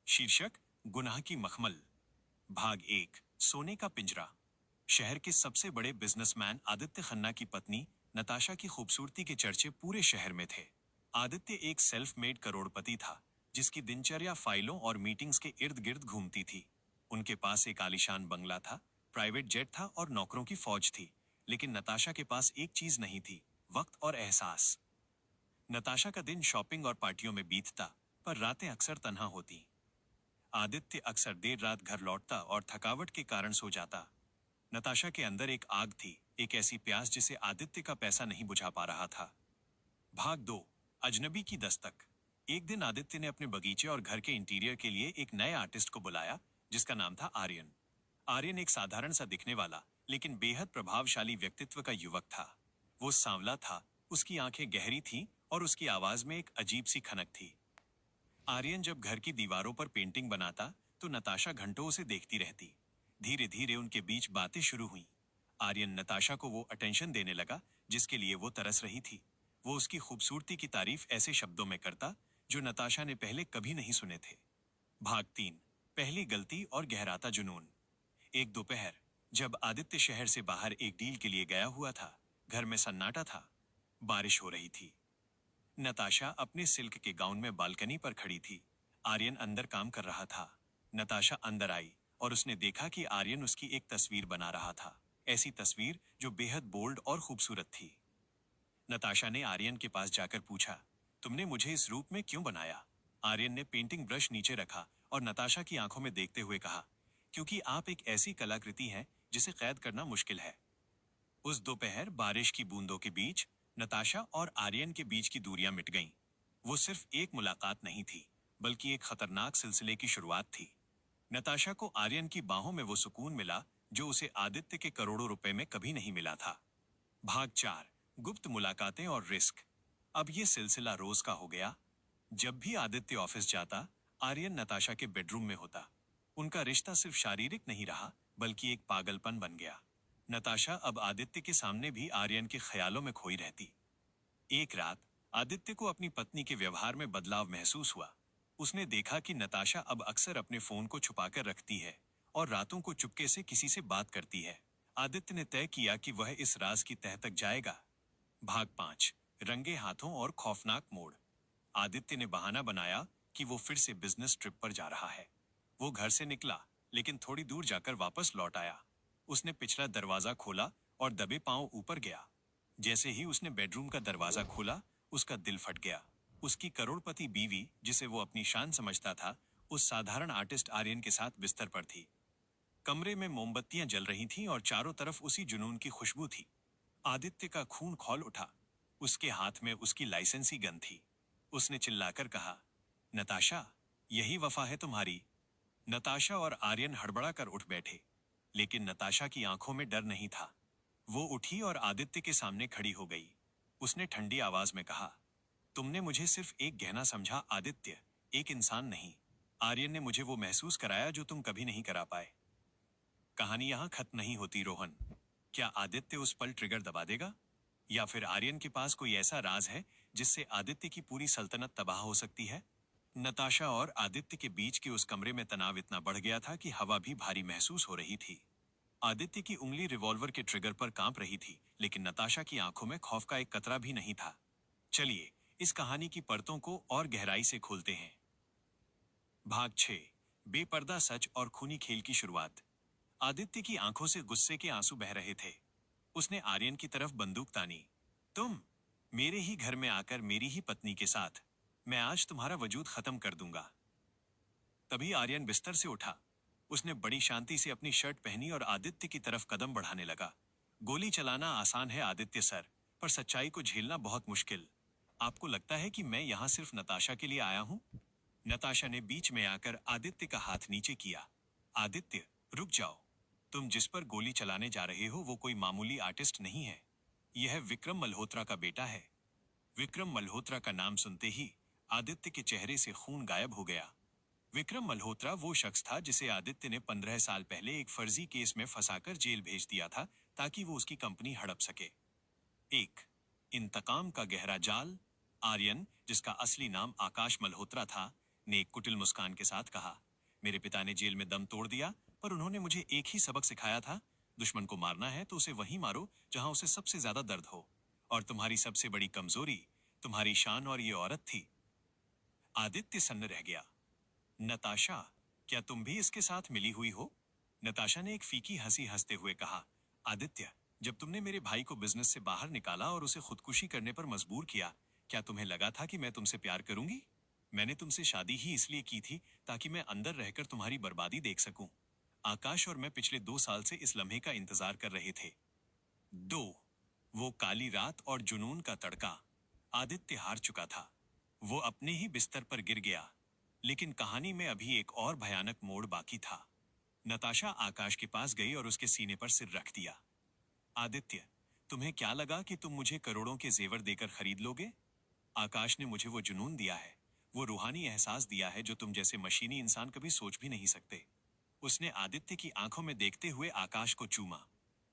शीर्षक गुनाह की मखमल। भाग एक। सोने का पिंजरा। शहर के सबसे बड़े बिजनेसमैन आदित्य खन्ना की पत्नी नताशा की खूबसूरती के चर्चे पूरे शहर में थे। आदित्य एक सेल्फ मेड करोड़पति था, जिसकी दिनचर्या फाइलों और मीटिंग्स के इर्द गिर्द घूमती थी। उनके पास एक आलीशान बंगला था, प्राइवेट जेट था और नौकरों की फौज थी। लेकिन नताशा के पास एक चीज नहीं थी, वक्त और एहसास। नताशा का दिन शॉपिंग और पार्टियों में बीतता, पर रातें अक्सर तन्हा होती। आदित्य अक्सर देर रात घर लौटता और थकावट के कारण सो जाता। नताशा के अंदर एक आग थी, एक ऐसी प्यास जिसे आदित्य का पैसा नहीं बुझा पा रहा था। भाग दो। अजनबी की दस्तक। एक दिन आदित्य ने अपने बगीचे और घर के इंटीरियर के लिए एक नए आर्टिस्ट को बुलाया, जिसका नाम था आर्यन। आर्यन एक साधारण सा दिखने वाला लेकिन बेहद प्रभावशाली व्यक्तित्व का युवक था। वो सांवला था, उसकी आंखें गहरी थीं और उसकी आवाज में एक अजीब सी खनक थी। आर्यन जब घर की दीवारों पर पेंटिंग बनाता तो नताशा घंटों उसे देखती रहती। धीरे धीरे उनके बीच बातें शुरू हुईं। आर्यन नताशा को वो अटेंशन देने लगा जिसके लिए वो तरस रही थी। वो उसकी खूबसूरती की तारीफ ऐसे शब्दों में करता जो नताशा ने पहले कभी नहीं सुने थे। भाग तीन। पहली गलती और गहराता जुनून। एक दोपहर, जब आदित्य शहर से बाहर एक डील के लिए गया हुआ था, घर में सन्नाटा था। बारिश हो रही थी। नताशा अपने सिल्क के गाउन में बालकनी पर खड़ी थी। आर्यन अंदर काम कर रहा था। नताशा अंदर आई और उसने देखा कि आर्यन उसकी एक तस्वीर बना रहा था, ऐसी तस्वीर जो बेहद बोल्ड और खूबसूरत थी। नताशा ने आर्यन के पास जाकर पूछा, तुमने मुझे इस रूप में क्यों बनाया? आर्यन ने पेंटिंग ब्रश नीचे रखा और नताशा की आंखों में देखते हुए कहा, क्योंकि आप एक ऐसी कलाकृति हैं जिसे कैद करना मुश्किल है। उस दोपहर बारिश की बूंदों के बीच नताशा और आर्यन के बीच की दूरियां मिट गईं। वो सिर्फ एक मुलाकात नहीं थी, बल्कि एक खतरनाक सिलसिले की शुरुआत थी। नताशा को आर्यन की बाहों में वो सुकून मिला जो उसे आदित्य के करोड़ों रुपए में कभी नहीं मिला था। भाग चार। गुप्त मुलाकातें और रिस्क। अब ये सिलसिला रोज का हो गया। जब भी आदित्य ऑफिस जाता, आर्यन नताशा के बेडरूम में होता। उनका रिश्ता सिर्फ शारीरिक नहीं रहा, बल्कि एक पागलपन बन गया। नताशा अब आदित्य के सामने भी आर्यन के ख्यालों में खोई रहती। एक रात आदित्य को अपनी पत्नी के व्यवहार में बदलाव महसूस हुआ। उसने देखा कि नताशा अब अक्सर अपने फोन को छुपाकर रखती है और रातों को चुपके से किसी से बात करती है। आदित्य ने तय किया कि वह इस राज की तह तक जाएगा। भाग पांच। रंगे हाथों और खौफनाक मोड़। आदित्य ने बहाना बनाया कि वो फिर से बिजनेस ट्रिप पर जा रहा है। वो घर से निकला, लेकिन थोड़ी दूर जाकर वापस लौट आया। उसने पिछला दरवाजा खोला और दबे पांव ऊपर गया। जैसे ही उसने बेडरूम का दरवाजा खोला, उसका दिल फट गया। उसकी करोड़पति बीवी, जिसे वो अपनी शान समझता था, उस साधारण आर्टिस्ट आर्यन के साथ बिस्तर पर थी। कमरे में मोमबत्तियां जल रही थीं और चारों तरफ उसी जुनून की खुशबू थी। आदित्य का खून खौल उठा। उसके हाथ में उसकी लाइसेंसी गन थी। उसने चिल्लाकर कहा, नताशा, यही वफा है तुम्हारी? नताशा और आर्यन हड़बड़ाकर उठ बैठे, लेकिन नताशा की आंखों में डर नहीं था। वो उठी और आदित्य के सामने खड़ी हो गई। उसने ठंडी आवाज में कहा, तुमने मुझे सिर्फ एक गहना समझा आदित्य, एक इंसान नहीं। आर्यन ने मुझे वो महसूस कराया जो तुम कभी नहीं करा पाए। कहानी यहां खत्म नहीं होती रोहन। क्या आदित्य उस पल ट्रिगर दबा देगा? या फिर आर्यन के पास कोई ऐसा राज है जिससे आदित्य की पूरी सल्तनत तबाह हो सकती है? नताशा और आदित्य के बीच के उस कमरे में तनाव इतना बढ़ गया था कि हवा भी भारी महसूस हो रही थी। आदित्य की उंगली रिवॉल्वर के ट्रिगर पर कांप रही थी, लेकिन नताशा की आंखों में खौफ का एक कतरा भी नहीं था। चलिए, इस कहानी की परतों को और गहराई से खोलते हैं। भाग 6। बेपर्दा सच और खूनी खेल की शुरुआत। आदित्य की आंखों से गुस्से के आंसू बह रहे थे। उसने आर्यन की तरफ बंदूक तानी। तुम मेरे ही घर में आकर मेरी ही पत्नी के साथ, मैं आज तुम्हारा वजूद खत्म कर दूंगा। तभी आर्यन बिस्तर से उठा। उसने बड़ी शांति से अपनी शर्ट पहनी और आदित्य की तरफ कदम बढ़ाने लगा। गोली चलाना आसान है आदित्य सर, पर सच्चाई को झेलना बहुत मुश्किल। आपको लगता है कि मैं यहाँ सिर्फ नताशा के लिए आया हूँ? नताशा ने बीच में आकर आदित्य का हाथ नीचे किया। आदित्य, रुक जाओ। तुम जिस पर गोली चलाने जा रहे हो वो कोई मामूली आर्टिस्ट नहीं है। यह विक्रम मल्होत्रा का बेटा है। विक्रम मल्होत्रा का नाम सुनते ही आदित्य के चेहरे से खून गायब हो गया। विक्रम मल्होत्रा वो शख्स था जिसे आदित्य ने 15 साल पहले एक फर्जी केस में फंसाकर जेल भेज दिया था ताकि वो उसकी कंपनी हड़प सके। एक इंतकाम का गहरा जाल। आर्यन, जिसका असली नाम आकाश मल्होत्रा था, ने एक कुटिल मुस्कान के साथ कहा। मेरे पिता ने जेल में दम तोड़ दिया, पर उन्होंने मुझे एक ही सबक सिखाया था, दुश्मन को मारना है तो उसे वहीं मारो जहां उसे सबसे ज्यादा दर्द हो। और तुम्हारी सबसे बड़ी कमजोरी तुम्हारी शान और ये औरत थी। आदित्य सन्न रह गया। नताशा, क्या तुम भी इसके साथ मिली हुई हो? नताशा ने एक फीकी हंसी हंसते हुए कहा। आदित्य, जब तुमने मेरे भाई को बिजनेस से बाहर निकाला और उसे खुदकुशी करने पर मजबूर किया, क्या तुम्हें लगा था कि मैं तुमसे प्यार करूंगी? मैंने तुमसे शादी ही इसलिए की थी ताकि मैं अंदर रहकर तुम्हारी बर्बादी देख सकूं। आकाश और मैं पिछले 2 साल से इस लम्हे का इंतजार कर रहे थे। 2, वो काली रात और जुनून का तड़का। आदित्य हार चुका था। वो अपने ही बिस्तर पर गिर गया। लेकिन कहानी में अभी एक और भयानक मोड़ बाकी था। नताशा आकाश के पास गई और उसके सीने पर सिर रख दिया। आदित्य, तुम्हें क्या लगा कि तुम मुझे करोड़ों के जेवर देकर खरीद लोगे? आकाश ने मुझे वो जुनून दिया है, वो रूहानी एहसास दिया है जो तुम जैसे मशीनी इंसान कभी सोच भी नहीं सकते। उसने आदित्य की आंखों में देखते हुए आकाश को चूमा।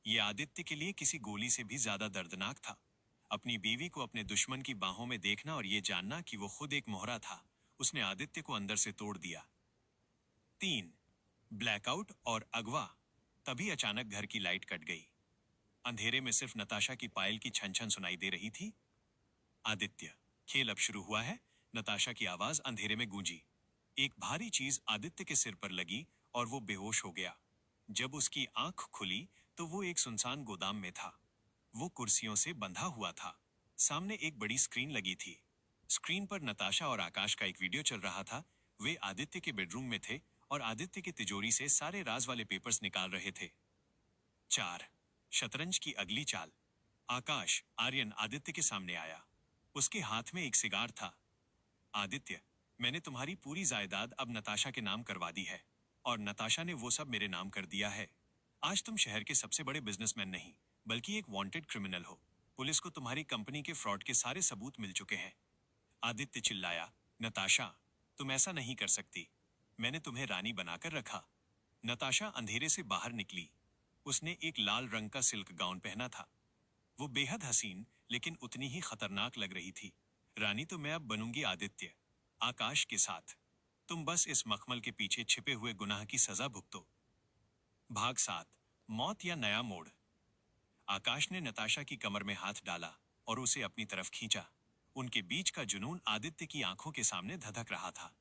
ये आदित्य के लिए किसी गोली से भी ज्यादा दर्दनाक था। अपनी बीवी को अपने दुश्मन की बाहों में देखना और ये जानना कि वो खुद एक मोहरा था, उसने आदित्य को अंदर से तोड़ दिया। 3, ब्लैकआउट और अगवा। तभी अचानक घर की लाइट कट गई। अंधेरे में सिर्फ नताशा की पायल की छन छन सुनाई दे रही थी। आदित्य, खेल अब शुरू हुआ है। नताशा की आवाज अंधेरे में गूंजी। एक भारी चीज आदित्य के सिर पर लगी और वो बेहोश हो गया। जब उसकी आंख खुली तो वो एक सुनसान गोदाम में था। वो कुर्सियों से बंधा हुआ था। सामने एक बड़ी स्क्रीन लगी थी। स्क्रीन पर नताशा और आकाश का एक वीडियो चल रहा था। वे आदित्य के बेडरूम में थे और आदित्य की तिजोरी से सारे राज वाले पेपर्स निकाल रहे थे। 4, शतरंज की अगली चाल। आकाश आर्यन आदित्य के सामने आया। उसके हाथ में एक सिगार था। आदित्य, मैंने तुम्हारी पूरी जायदाद अब नताशा के नाम करवा दी है और नताशा ने वो सब मेरे नाम कर दिया है। आज तुम शहर के सबसे बड़े बिजनेसमैन नहीं, बल्कि एक वांटेड क्रिमिनल हो। पुलिस को तुम्हारी कंपनी के फ्रॉड के सारे सबूत मिल चुके हैं। आदित्य चिल्लाया। नताशा, तुम ऐसा नहीं कर सकती। मैंने तुम्हें रानी बनाकर रखा। नताशा अंधेरे से बाहर निकली। उसने एक लाल रंग का सिल्क गाउन पहना था। वो बेहद हसीन लेकिन उतनी ही खतरनाक लग रही थी। रानी तो मैं अब बनूंगी आदित्य, आकाश के साथ। तुम बस इस मखमल के पीछे छिपे हुए गुनाह की सजा भुगतो। भाग 7, मौत या नया मोड़। आकाश ने नताशा की कमर में हाथ डाला और उसे अपनी तरफ खींचा। उनके बीच का जुनून आदित्य की आंखों के सामने धधक रहा था।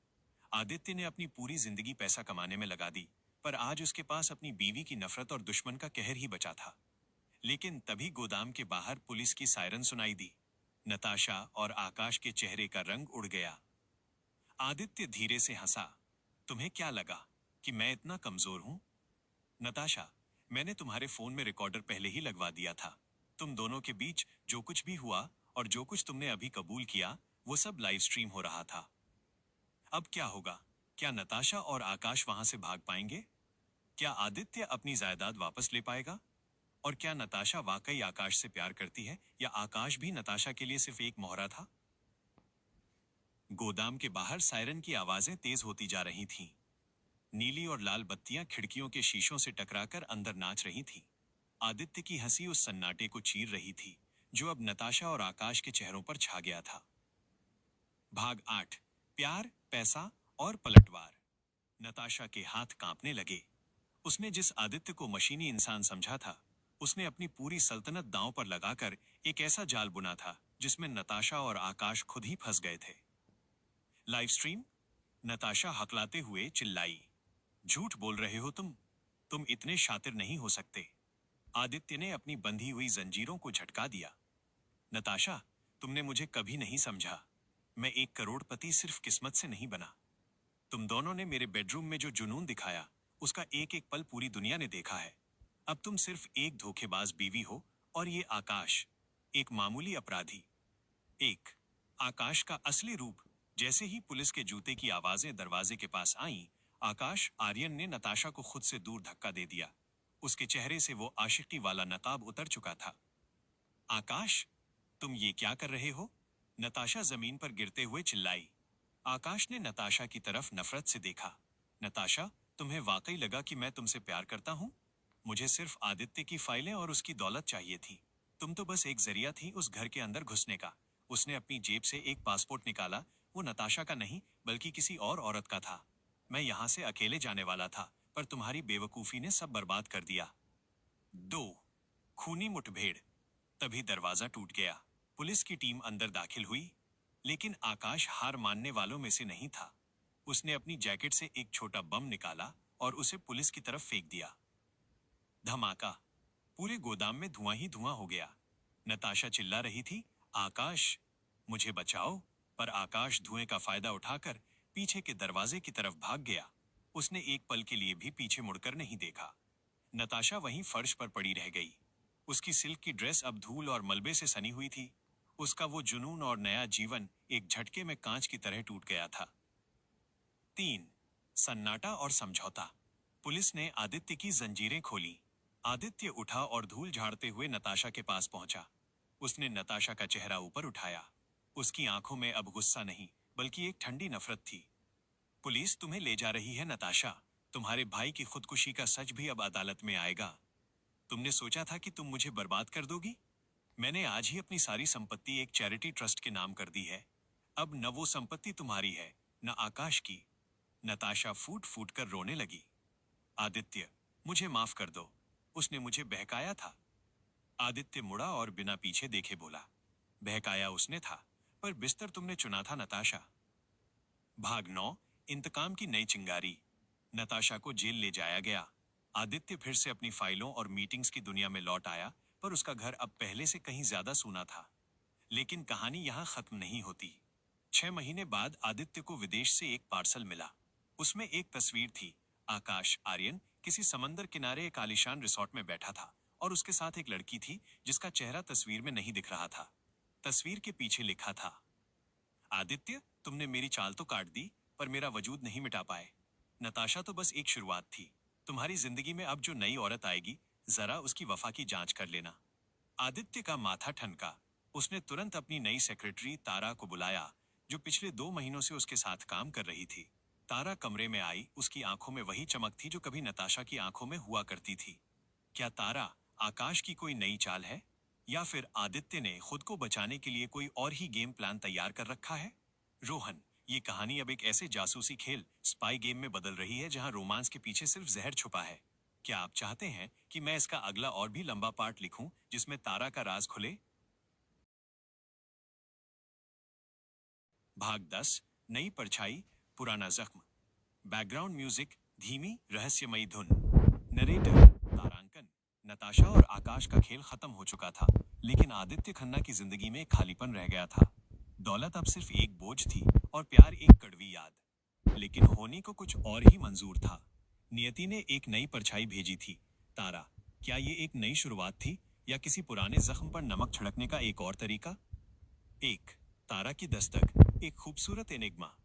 आदित्य ने अपनी पूरी जिंदगी पैसा कमाने में लगा दी, पर आज उसके पास अपनी बीवी की नफरत और दुश्मन का कहर ही बचा था। लेकिन तभी गोदाम के बाहर पुलिस की सायरन सुनाई दी। नताशा और आकाश के चेहरे का रंग उड़ गया। आदित्य धीरे से हंसा। तुम्हें क्या लगा कि मैं इतना कमजोर हूं? नताशा, मैंने तुम्हारे फोन में रिकॉर्डर पहले ही लगवा दिया था। तुम दोनों के बीच जो कुछ भी हुआ और जो कुछ तुमने अभी कबूल किया, वो सब लाइव स्ट्रीम हो रहा था। अब क्या होगा? क्या नताशा और आकाश वहां से भाग पाएंगे? क्या आदित्य अपनी जायदाद वापस ले पाएगा? और क्या नताशा वाकई आकाश से प्यार करती है या आकाश भी नताशा के लिए सिर्फ एक मोहरा था? गोदाम के बाहर सायरन की आवाजें तेज होती जा रही थीं। नीली और लाल बत्तियां खिड़कियों के शीशों से टकराकर अंदर नाच रही थीं। आदित्य की हंसी उस सन्नाटे को चीर रही थी जो अब नताशा और आकाश के चेहरों पर छा गया था। भाग 8, प्यार, पैसा और पलटवार। नताशा के हाथ कांपने लगे। उसने जिस आदित्य को मशीनी इंसान समझा था, उसने अपनी पूरी सल्तनत दांव पर लगाकर एक ऐसा जाल बुना था जिसमें नताशा और आकाश खुद ही फंस गए थे। Live stream? नताशा हकलाते हुए चिल्लाई। झूठ बोल रहे हो तुम इतने शातिर नहीं हो सकते। आदित्य ने अपनी बंधी हुई जंजीरों को झटका दिया। नताशा, तुमने मुझे कभी नहीं समझा। मैं एक करोड़पति सिर्फ किस्मत से नहीं बना। तुम दोनों ने मेरे बेडरूम में जो जुनून दिखाया, उसका एक एक पल पूरी दुनिया ने देखा है। अब तुम सिर्फ एक धोखेबाज बीवी हो और ये आकाश, एक मामूली अपराधी। एक, आकाश का असली रूप। जैसे ही पुलिस के जूते की आवाजें दरवाजे के पास आईं, आकाश आर्यन ने नताशा को खुद से दूर धक्का दे दिया। उसके चेहरे से वो आशिकी वाला नकाब उतर चुका था। आकाश, तुम ये क्या कर रहे हो? नताशा जमीन पर गिरते हुए चिल्लाई। आकाश ने नताशा की तरफ नफरत से देखा। नताशा, तुम्हें वाकई लगा कि मैं तुमसे प्यार करता हूं? मुझे सिर्फ आदित्य की फाइलें और उसकी दौलत चाहिए थी। तुम तो बस एक जरिया थी उस घर के अंदर घुसने का। उसने अपनी जेब से एक पासपोर्ट निकाला, वो नताशा का नहीं, बल्कि किसी और औरत का था। मैं यहाँ से अकेले जाने वाला था, पर तुम्हारी बेवकूफी ने सब बर्बाद कर दिया। 2 खूनी मुठभेड़। तभी दरवाजा टूट गया। पुलिस की टीम अंदर दाखिल हुई, लेकिन आकाश हार मानने वालों में से नहीं था। उसने अपनी जैकेट से एक छोटा बम निकाला और उसे पुलिस की तरफ फेंक दिया। धमाका। पूरे गोदाम में धुआं ही धुआं हो गया। नताशा चिल्ला रही थी, आकाश, मुझे बचाओ। पर आकाश धुएं का फायदा उठाकर पीछे के दरवाजे की तरफ भाग गया। उसने एक पल के लिए भी पीछे मुड़कर नहीं देखा। नताशा वहीं फर्श पर पड़ी रह गई। उसकी सिल्क की ड्रेस अब धूल और मलबे से सनी हुई थी। उसका वो जुनून और नया जीवन एक झटके में कांच की तरह टूट गया था। 3 सन्नाटा और समझौता। पुलिस ने आदित्य की जंजीरें खोली। आदित्य उठा और धूल झाड़ते हुए नताशा के पास पहुंचा। उसने नताशा का चेहरा ऊपर उठाया। उसकी आंखों में अब गुस्सा नहीं, बल्कि एक ठंडी नफरत थी। पुलिस तुम्हें ले जा रही है नताशा। तुम्हारे भाई की खुदकुशी का सच भी अब अदालत में आएगा। तुमने सोचा था कि तुम मुझे बर्बाद कर दोगी? मैंने आज ही अपनी सारी संपत्ति एक चैरिटी ट्रस्ट के नाम कर दी है। अब न वो संपत्ति तुम्हारी है, न आकाश की। नताशा फूट फूट कर रोने लगी। आदित्य, मुझे माफ कर दो। उसने मुझे बहकाया था। आदित्य मुड़ा और बिना पीछे देखे बोला, बहकाया उसने था, पर बिस्तर तुमने चुना था नताशा। भाग 9 इंतकाम की नई चिंगारी। नताशा को जेल ले जाया गया। आदित्य फिर से अपनी फाइलों और मीटिंग्स की दुनिया में लौट आया, पर उसका घर अब पहले से कहीं ज्यादा सूना था। लेकिन कहानी यहाँ खत्म नहीं होती। 6 महीने बाद आदित्य को विदेश से एक पार्सल मिला। उसमें एक तस्वीर थी। आकाश आर्यन किसी समंदर किनारे एक आलीशान रिसोर्ट में बैठा था, और उसके साथ एक लड़की थी जिसका चेहरा तस्वीर में नहीं दिख रहा था। तस्वीर के पीछे लिखा था, आदित्य, तुमने मेरी चाल तो काट दी, पर मेरा वजूद नहीं मिटा पाए। नताशा तो बस एक शुरुआत थी। तुम्हारी जिंदगी में अब जो नई औरत आएगी, जरा उसकी वफा की जांच कर लेना। आदित्य का माथा ठनका। उसने तुरंत अपनी नई सेक्रेटरी तारा को बुलाया, जो पिछले 2 महीनों से उसके साथ काम कर रही थी। तारा कमरे में आई। उसकी आंखों में वही चमक थी जो कभी नताशा की आंखों में हुआ करती थी। क्या तारा, आकाश की कोई नई चाल है, या फिर आदित्य ने खुद को बचाने के लिए कोई और ही गेम प्लान तैयार कर रखा है? रोहन, ये कहानी अब एक ऐसे जासूसी खेल, स्पाई गेम में बदल रही है जहां रोमांस के पीछे सिर्फ जहर छुपा है। क्या आप चाहते हैं कि मैं इसका अगला और भी लंबा पार्ट लिखूं, जिसमें तारा का राज खुले? भाग 10 नई परछाई, पुराना जख्म। बैकग्राउंड म्यूजिक, धीमी रहस्यमयी धुन। नरेटर तारांकन। नताशा और आकाश का खेल खत्म हो चुका था, लेकिन आदित्य खन्ना की जिंदगी में एक खालीपन रह गया था। दौलत अब सिर्फ एक बोझ थी और प्यार एक कड़वी याद। लेकिन होनी को कुछ और ही मंजूर था। नियति ने एक नई परछाई भेजी थी। तारा, क्या ये एक नई शुरुआत थी, या किसी पुराने जख्म पर नमक छिड़कने का एक और तरीका? एक तारा की दस्तक, एक खूबसूरत एनिग्मा।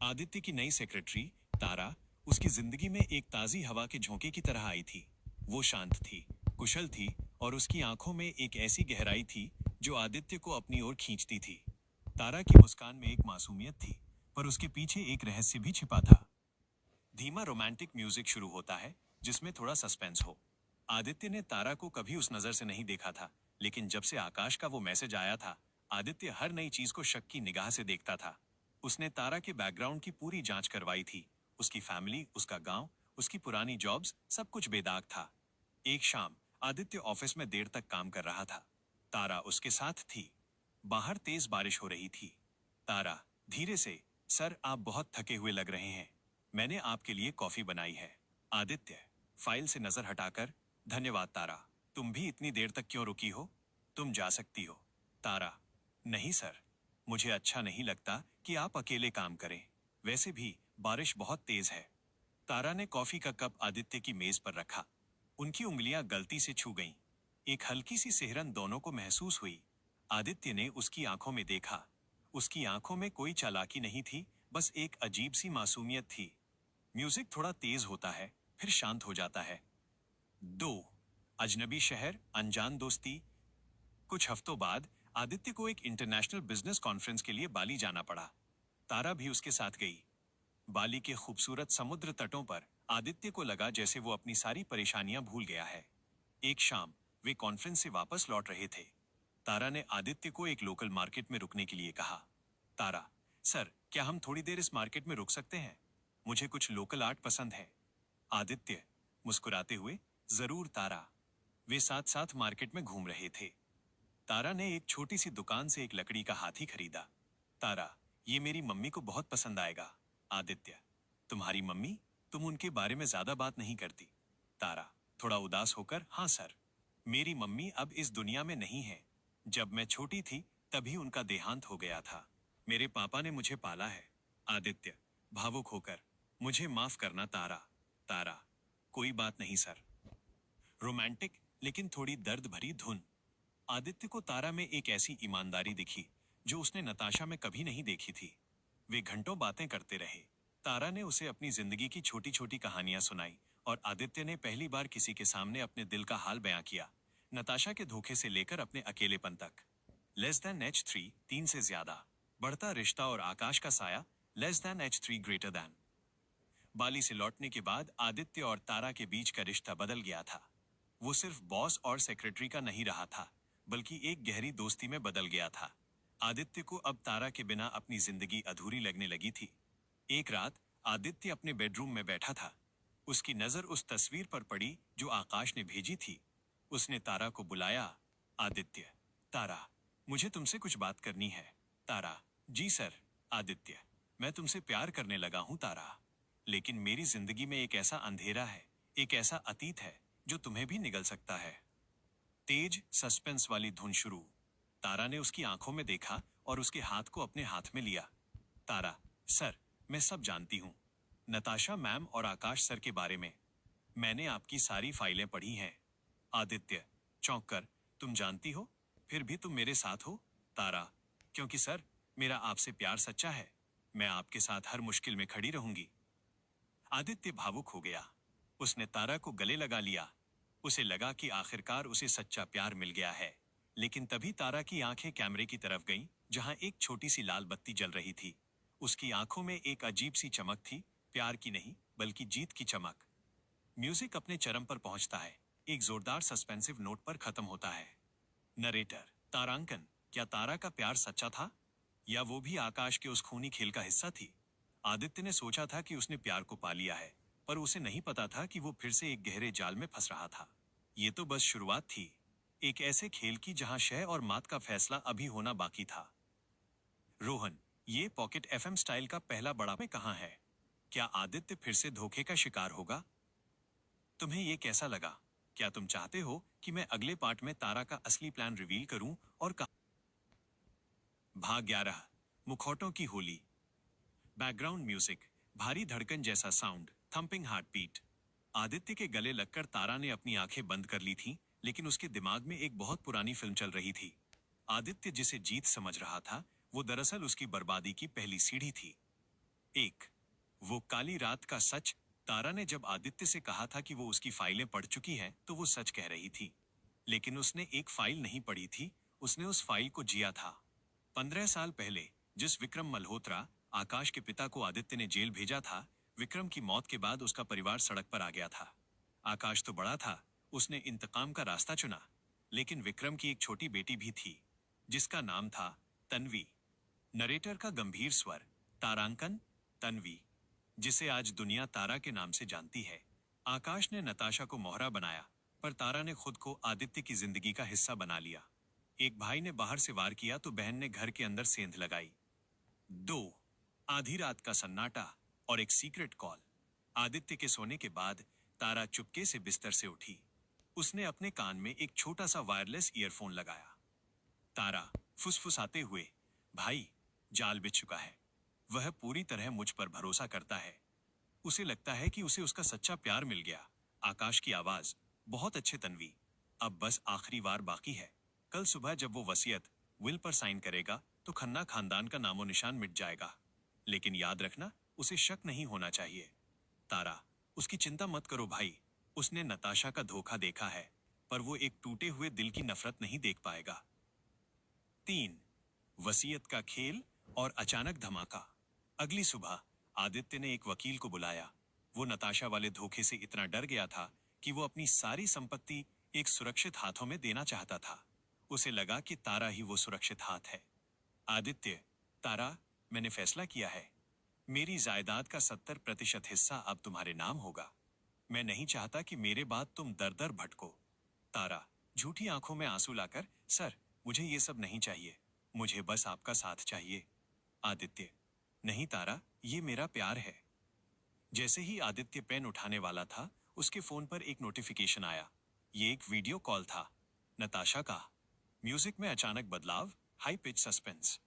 आदित्य की नई सेक्रेटरी तारा उसकी जिंदगी में एक ताजी हवा के झोंके की तरह आई थी। वो शांत थी, कुशल थी, और उसकी आंखों में एक ऐसी गहराई थी जो आदित्य को अपनी ओर खींचती थी। तारा की मुस्कान में एक मासूमियत थी, पर उसके पीछे एक रहस्य भी छिपा था। धीमा रोमांटिक म्यूजिक शुरू होता है, जिसमें थोड़ा सस्पेंस हो। आदित्य ने तारा को कभी उस नजर से नहीं देखा था, लेकिन जब से आकाश का वो मैसेज आया था, आदित्य हर नई चीज को शक की निगाह से देखता था। उसने तारा के बैकग्राउंड की पूरी जांच करवाई थी। उसकी फैमिली, उसका गांव, उसकी पुरानी जॉब्स, सब कुछ बेदाग था। एक शाम आदित्य ऑफिस में देर तक काम कर रहा था। तारा उसके साथ थी। बाहर तेज बारिश हो रही थी। तारा धीरे से, सर, आप बहुत थके हुए लग रहे हैं। मैंने आपके लिए कॉफी बनाई है। आदित्य फाइल से नजर हटाकर, धन्यवाद तारा। तुम भी इतनी देर तक क्यों रुकी हो? तुम जा सकती हो। तारा, नहीं सर, मुझे अच्छा नहीं लगता कि आप अकेले काम करें। वैसे भी बारिश बहुत तेज है। तारा ने कॉफी का कप आदित्य की मेज पर रखा। उनकी उंगलियां गलती से छू गईं। एक हल्की सी सिहरन दोनों को महसूस हुई। आदित्य ने उसकी आंखों में देखा। उसकी आंखों में कोई चालाकी नहीं थी, बस एक अजीब सी मासूमियत थी। म्यूजिक थोड़ा तेज होता है, फिर शांत हो जाता है। 2 अजनबी शहर, अनजान दोस्ती। कुछ हफ्तों बाद आदित्य को एक इंटरनेशनल बिजनेस कॉन्फ्रेंस के लिए बाली जाना पड़ा। तारा भी उसके साथ गई। बाली के खूबसूरत समुद्र तटों पर आदित्य को लगा जैसे वो अपनी सारी परेशानियां भूल गया है। एक शाम वे कॉन्फ्रेंस से वापस लौट रहे थे। तारा ने आदित्य को एक लोकल मार्केट में रुकने के लिए कहा। तारा, सर, क्या हम थोड़ी देर इस मार्केट में रुक सकते हैं? मुझे कुछ लोकल आर्ट पसंद है। आदित्य मुस्कुराते हुए, जरूर तारा। वे साथ साथ मार्केट में घूम रहे थे। तारा ने एक छोटी सी दुकान से एक लकड़ी का हाथी खरीदा। तारा, ये मेरी मम्मी को बहुत पसंद आएगा। आदित्य, तुम्हारी मम्मी? तुम उनके बारे में ज्यादा बात नहीं करती। तारा थोड़ा उदास होकर, हाँ सर, मेरी मम्मी अब इस दुनिया में नहीं है। जब मैं छोटी थी तभी उनका देहांत हो गया था। मेरे पापा ने मुझे पाला है। आदित्य भावुक होकर, मुझे माफ करना तारा। तारा, कोई बात नहीं सर। रोमांटिक लेकिन थोड़ी दर्द भरी धुन। आदित्य को तारा में एक ऐसी ईमानदारी दिखी जो उसने नताशा में कभी नहीं देखी थी। वे घंटों बातें करते रहे। तारा ने उसे अपनी जिंदगी की छोटी छोटी कहानियां सुनाई और आदित्य ने पहली बार किसी के सामने अपने दिल का हाल बयां किया, नताशा के धोखे से लेकर अपने अकेलेपन तक। लेस देन H3 3 से ज्यादा, बढ़ता रिश्ता और आकाश का साया, less than H3 greater than. बाली से लौटने के बाद आदित्य और तारा के बीच का रिश्ता बदल गया था। वो सिर्फ बॉस और सेक्रेटरी का नहीं रहा था, बल्कि एक गहरी दोस्ती में बदल गया था। आदित्य को अब तारा के बिना अपनी जिंदगी अधूरी लगने लगी थी। एक रात आदित्य अपने बेडरूम में बैठा था। उसकी नजर उस तस्वीर पर पड़ी जो आकाश ने भेजी थी। उसने तारा को बुलाया। आदित्य, तारा, मुझे तुमसे कुछ बात करनी है। तारा, जी सर। आदित्य, मैं तुमसे प्यार करने लगा हूं तारा, लेकिन मेरी जिंदगी में एक ऐसा अंधेरा है, एक ऐसा अतीत है जो तुम्हें भी निगल सकता है। तेज सस्पेंस वाली धुन शुरू। तारा ने उसकी आंखों में देखा और उसके हाथ को अपने हाथ में लिया। तारा, सर, मैं सब जानती हूँ। नताशा मैम और आकाश सर के बारे में। मैंने आपकी सारी फाइलें पढ़ी हैं। आदित्य चौंक कर, तुम जानती हो? फिर भी तुम मेरे साथ हो? तारा, क्योंकि सर, मेरा आपसे प्यार सच्चा है। मैं आपके साथ हर मुश्किल में खड़ी रहूंगी। आदित्य भावुक हो गया। उसने तारा को गले लगा लिया। उसे लगा कि आखिरकार उसे सच्चा प्यार मिल गया है। लेकिन तभी तारा की आंखें कैमरे की तरफ गईं, जहां एक छोटी सी लाल बत्ती जल रही थी। उसकी आंखों में एक अजीब सी चमक थी, प्यार की नहीं, बल्कि जीत की चमक। म्यूजिक अपने चरम पर पहुंचता है, एक जोरदार सस्पेंसिव नोट पर खत्म होता है। नरेटर, तारांकन, क्या तारा का प्यार सच्चा था, या वो भी आकाश के उस खूनी खेल का हिस्सा थी? आदित्य ने सोचा था कि उसने प्यार को पा लिया है, पर उसे नहीं पता था कि वो फिर से एक गहरे जाल में फंस रहा था। ये तो बस शुरुआत थी, एक ऐसे खेल की जहां शय और मात का फैसला अभी होना बाकी था। रोहन, ये पॉकेट एफएम स्टाइल का पहला बड़ा में कहां है? क्या आदित्य फिर से धोखे का शिकार होगा? तुम्हें ये कैसा लगा? क्या तुम चाहते हो कि मैं अगले पार्ट में तारा का असली प्लान रिवील करूं और भाग 11, मुखौटों की होली। बैकग्राउंड म्यूजिक, भारी धड़कन जैसा sound, thumping heart beat. Aditya के गले लगकर तारा ने अपनी आंखें बंद कर ली थीं, लेकिन उसके दिमाग में एक बहुत पुरानी फिल्म चल रही थी। आदित्य जिसे जीत समझ रहा था, वो दरअसल उसकी बर्बादी की पहली सीढ़ी थी। एक, वो काली रात का सच। तारा ने जब आदित्य से कहा था कि वो उसकी फाइलें पढ़ चुकी है, तो वो सच कह रही थी। लेकिन उसने एक फाइल नहीं पढ़ी थी, उसने उस फाइल को जिया था। 15 साल पहले जिस विक्रम मल्होत्रा, आकाश के पिता को आदित्य ने जेल भेजा था, विक्रम की मौत के बाद उसका परिवार सड़क पर आ गया था। आकाश तो बड़ा था, उसने इंतकाम का रास्ता चुना। लेकिन विक्रम की एक छोटी बेटी भी थी, जिसका नाम था तन्वी। नरेटर का गंभीर स्वर, तारांकन, तन्वी, जिसे आज दुनिया तारा के नाम से जानती है। आकाश ने नताशा को मोहरा बनाया, पर तारा ने खुद को आदित्य की जिंदगी का हिस्सा बना लिया। एक भाई ने बाहर से वार किया तो बहन ने घर के अंदर सेंध लगाई। 2, आधी रात का सन्नाटा और एक सीक्रेट कॉल। आदित्य के सोने के बाद तारा चुपके से बिस्तर से उठी। उसने अपने कान में एक छोटा सा वायरलेस ईयरफोन लगाया। तारा फुसफुसाते हुए, भाई, जाल बिछ चुका है। वह पूरी तरह मुझ पर भरोसा करता है। उसे लगता है कि उसे उसका सच्चा प्यार मिल गया। आकाश की आवाज, बहुत अच्छे तन्वी, अब बस आखिरी वार बाकी है। कल सुबह जब वो वसीयत विल पर साइन करेगा तो खन्ना खानदान का नामो निशान मिट जाएगा। लेकिन याद रखना, उसे शक नहीं होना चाहिए। तारा, उसकी चिंता मत करो भाई, उसने नताशा का धोखा देखा है, पर वो एक टूटे हुए दिल की नफरत नहीं देख पाएगा। 3, वसीयत का खेल और अचानक धमाका। अगली सुबह आदित्य ने एक वकील को बुलाया। वो नताशा वाले धोखे से इतना डर गया था कि वो अपनी सारी संपत्ति एक सुरक्षित हाथों में देना चाहता था। उसे लगा कि तारा ही वो सुरक्षित हाथ है। आदित्य, तारा, मैंने फैसला किया है। मेरी जायदाद का 70% हिस्सा अब तुम्हारे नाम होगा। मैं नहीं चाहता कि मेरे बाद तुम दर दर भटको। तारा, झूठी आंखों में आंसू लाकर, सर, मुझे ये सब नहीं चाहिए। मुझे बस आपका साथ चाहिए। आदित्य, नहीं तारा, ये मेरा प्यार है। जैसे ही आदित्य पेन उठाने वाला था, उसके फोन पर एक नोटिफिकेशन आया। ये एक वीडियो कॉल था। नताशा का। म्यूजिक में अचानक बदलाव, high pitch suspense.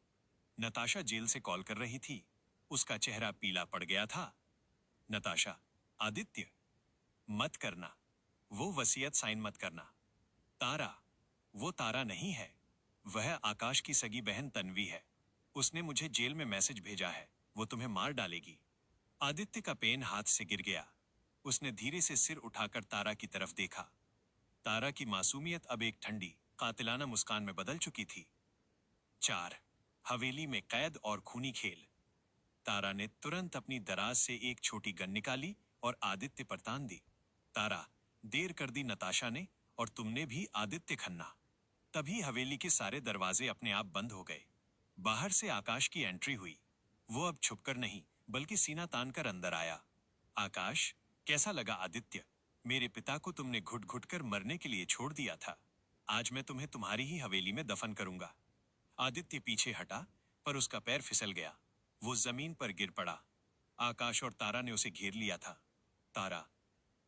Natasha jail से कॉल कर रही थी। उसका चेहरा पीला पड़ गया था। नताशा, आदित्य, मत करना। वो वसीयत साइन मत करना। तारा, वो तारा नहीं है। वह आकाश की सगी बहन तन्वी है। उसने मुझे जेल में मैसेज भेजा है। वो तुम्हें मार डालेगी। आदित्य का पेन हाथ से गिर गया। उसने धीरे से सिर उठाकर तारा की तरफ देखा। तारा की मासूमियत अब एक ठंडी, कातिलाना मुस्कान में बदल चुकी थी। 4 हवेली में कैद और खूनी खेल। तारा ने तुरंत अपनी दराज से एक छोटी गन निकाली और आदित्य पर तान दी। तारा, देर कर दी नताशा ने, और तुमने भी, आदित्य खन्ना। तभी हवेली के सारे दरवाजे अपने आप बंद हो गए। बाहर से आकाश की एंट्री हुई। वो अब छुपकर नहीं, बल्कि सीना तानकर अंदर आया। आकाश, कैसा लगा आदित्य? मेरे पिता को तुमने घुट घुट कर मरने के लिए छोड़ दिया था। आज मैं तुम्हें तुम्हारी ही हवेली में दफन करूंगा। आदित्य पीछे हटा, पर उसका पैर फिसल गया। वो जमीन पर गिर पड़ा। आकाश और तारा ने उसे घेर लिया था। तारा,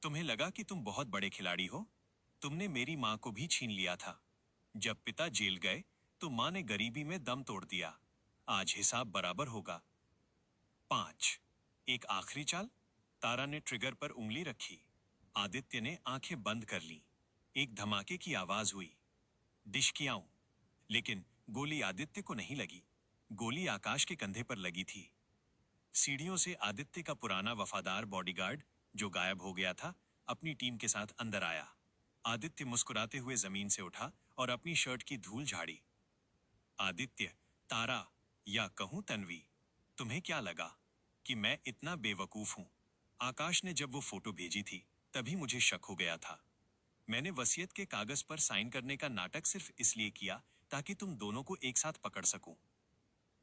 तुम्हें लगा कि तुम बहुत बड़े खिलाड़ी हो? तुमने मेरी मां को भी छीन लिया था। जब पिता जेल गए तो मां ने गरीबी में दम तोड़ दिया। आज हिसाब बराबर होगा। 5 एक आखिरी चाल। तारा ने ट्रिगर पर उंगली रखी। आदित्य ने आंखें बंद कर लीं। एक धमाके की आवाज हुई। डिशकियाऊं। लेकिन गोली आदित्य को नहीं लगी। गोली आकाश के कंधे पर लगी थी। सीढ़ियों से आदित्य का पुराना वफादार बॉडीगार्ड, जो गायब हो गया था, अपनी टीम के साथ अंदर आया। आदित्य मुस्कुराते हुए जमीन से उठा और अपनी शर्ट की धूल झाड़ी। आदित्य, तारा, या कहूं तन्वी, तुम्हें क्या लगा कि मैं इतना बेवकूफ हूं? आकाश ने जब वो फोटो भेजी थी, तभी मुझे शक हो गया था। मैंने वसीयत के कागज पर साइन करने का नाटक सिर्फ इसलिए किया ताकि तुम दोनों को एक साथ पकड़ सकूं।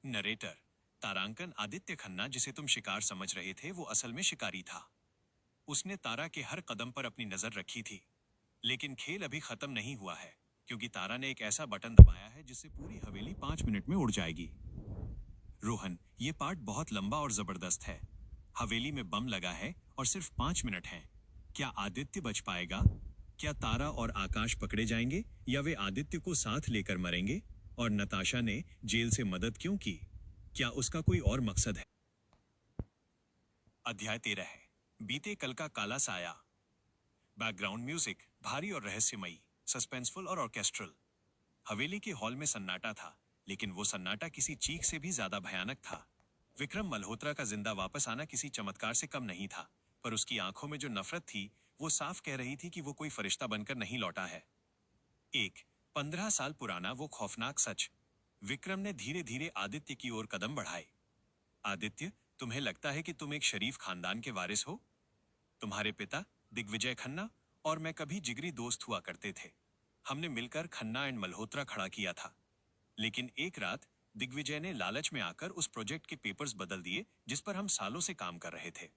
नरेटर, तारांकन आदित्य खन्ना, जिसे तुम शिकार समझ रहे थे, वो असल में शिकारी था। उसने तारा के हर कदम पर अपनी नजर रखी थी। लेकिन खेल अभी खत्म नहीं हुआ है, क्योंकि तारा ने एक ऐसा बटन दबाया है जिससे पूरी हवेली 5 मिनट में उड़ जाएगी। रोहन, ये पार्ट बहुत लंबा और जबरदस्त है। हवेली में बम लगा है और सिर्फ 5 मिनट हैं। क्या आदित्य बच पाएगा? क्या तारा और आकाश पकड़े जाएंगे, या वे आदित्य को साथ लेकर मरेंगे? और नताशा ने जेल से मदद क्यों की? क्या उसका कोई और मकसद है? अध्याय 13 है। बीते कल का काला साया। बैकग्राउंड म्यूजिक भारी और रहस्यमयी, सस्पेंसफुल और ऑर्केस्ट्रल। हवेली के हॉल में सन्नाटा था, लेकिन वो सन्नाटा किसी चीख से भी ज्यादा भयानक था। विक्रम मल्होत्रा का जिंदा वापस आना किसी चमत्कार से कम नहीं था, पर उसकी आंखों में जो नफरत थी, वो साफ कह रही थी कि वो कोई फरिश्ता बनकर नहीं लौटा है। 15 साल पुराना वो खौफनाक सच। विक्रम ने धीरे धीरे आदित्य की ओर कदम बढ़ाए। आदित्य, तुम्हें लगता है कि तुम एक शरीफ खानदान के वारिस हो? तुम्हारे पिता दिग्विजय खन्ना और मैं कभी जिगरी दोस्त हुआ करते थे। हमने मिलकर खन्ना एंड मल्होत्रा खड़ा किया था। लेकिन एक रात दिग्विजय ने लालच में आकर उस प्रोजेक्ट के पेपर्स बदल दिए जिस पर हम सालों से काम कर रहे थे।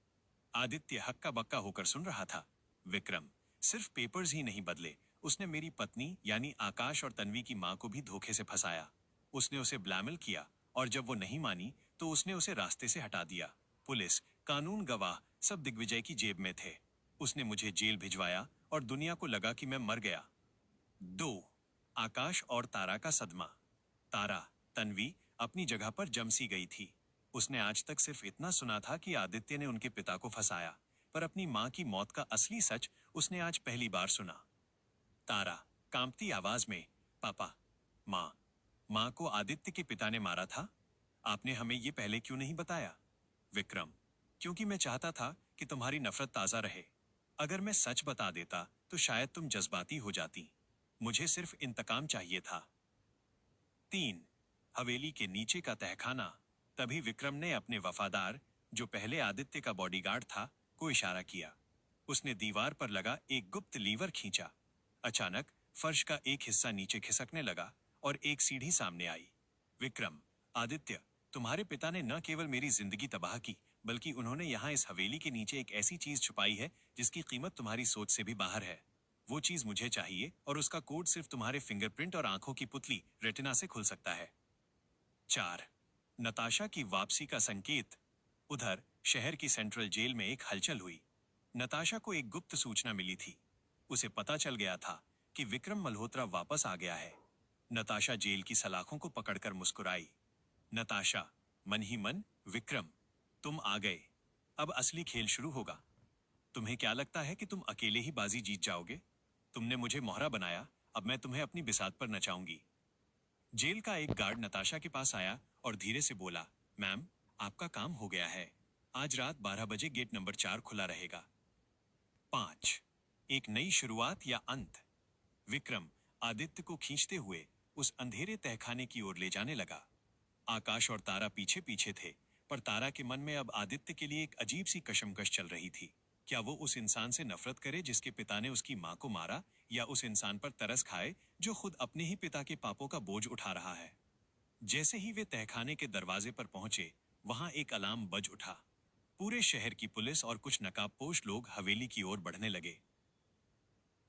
आदित्य हक्का बक्का होकर सुन रहा था। विक्रम, सिर्फ पेपर्स ही नहीं बदले, उसने मेरी पत्नी यानी आकाश और तन्वी की मां को भी धोखे से फंसाया। उसने उसे ब्लैकमेल किया, और जब वो नहीं मानी तो उसने उसे रास्ते से हटा दिया। पुलिस, कानून, गवाह, सब दिग्विजय की जेब में थे। उसने मुझे जेल भिजवाया और दुनिया को लगा कि मैं मर गया। 2 आकाश और तारा का सदमा। तारा, तन्वी अपनी जगह पर जम सी गई थी। उसने आज तक सिर्फ इतना सुना था कि आदित्य ने उनके पिता को फंसाया, पर अपनी मां की मौत का असली सच उसने आज पहली बार सुना। तारा, कांपती आवाज में, पापा, मां, मां को आदित्य के पिता ने मारा था? आपने हमें ये पहले क्यों नहीं बताया? विक्रम, क्योंकि मैं चाहता था कि तुम्हारी नफरत ताजा रहे। अगर मैं सच बता देता तो शायद तुम जज्बाती हो जाती। मुझे सिर्फ इंतकाम चाहिए था। 3 हवेली के नीचे का तहखाना। तभी विक्रम ने अपने वफादार, जो पहले आदित्य का बॉडीगार्ड था, को इशारा किया। उसने दीवार पर लगा एक गुप्त लीवर खींचा। अचानक फर्श का एक हिस्सा नीचे खिसकने लगा और एक सीढ़ी सामने आई। विक्रम, आदित्य, तुम्हारे पिता ने न केवल मेरी जिंदगी तबाह की, बल्कि उन्होंने यहाँ इस हवेली के नीचे एक ऐसी चीज छुपाई है जिसकी कीमत तुम्हारी सोच से भी बाहर है। वो चीज मुझे चाहिए और उसका कोड सिर्फ तुम्हारे फिंगरप्रिंट और आंखों की पुतली रेटिना से खुल सकता है। 4. नताशा की वापसी का संकेत। उधर शहर की सेंट्रल जेल में एक हलचल हुई। नताशा को एक गुप्त सूचना मिली थी। उसे पता चल गया था कि विक्रम मल्होत्रा वापस आ गया है। नताशा जेल की सलाखों को पकड़कर मुस्कुराई। नताशा, मन ही मन, विक्रम, तुम आ गए। अब असली खेल शुरू होगा। तुम्हें क्या लगता है कि तुम अकेले ही बाजी जीत जाओगे? तुमने मुझे मोहरा बनाया, अब मैं तुम्हें अपनी बिसात पर नचाऊंगी। जेल का एक गार्ड नताशा के पास आया और धीरे से बोला, मैम, आपका काम हो गया है। आज रात 12 बजे गेट नंबर 4 खुला रहेगा। 5. एक नई शुरुआत या अंत। विक्रम आदित्य को खींचते हुए उस अंधेरे तहखाने की ओर ले जाने लगा। आकाश और तारा पीछे पीछे थे, पर तारा के मन में अब आदित्य के लिए एक अजीब सी कशमकश चल रही थी। क्या वो उस इंसान से नफरत करे जिसके पिता ने उसकी मां को मारा, या उस इंसान पर तरस खाए जो खुद अपने ही पिता के पापों का बोझ उठा रहा है? जैसे ही वे तहखाने के दरवाजे पर पहुंचे, वहां एक अलार्म बज उठा। पूरे शहर की पुलिस और कुछ नकाबपोश लोग हवेली की ओर बढ़ने लगे।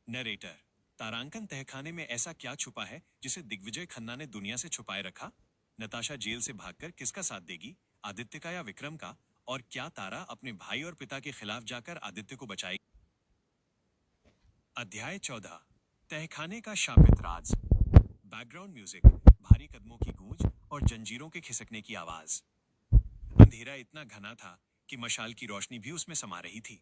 नरेटर, तारांकन तहखाने में ऐसा क्या छुपा है जिसे दिग्विजय खन्ना ने दुनिया से छुपाए रखा? नताशा जेल से भागकर किसका साथ देगी, आदित्य का या विक्रम का? और क्या तारा अपने भाई और पिता के खिलाफ जाकर आदित्य को बचाएगी? अध्याय 14, तहखाने का शापित राज। बैकग्राउंड म्यूजिक, भारी कदमों की गूंज और जंजीरों के खिसकने की आवाज। अंधेरा इतना घना था कि मशाल की रोशनी भी उसमें समा रही थी।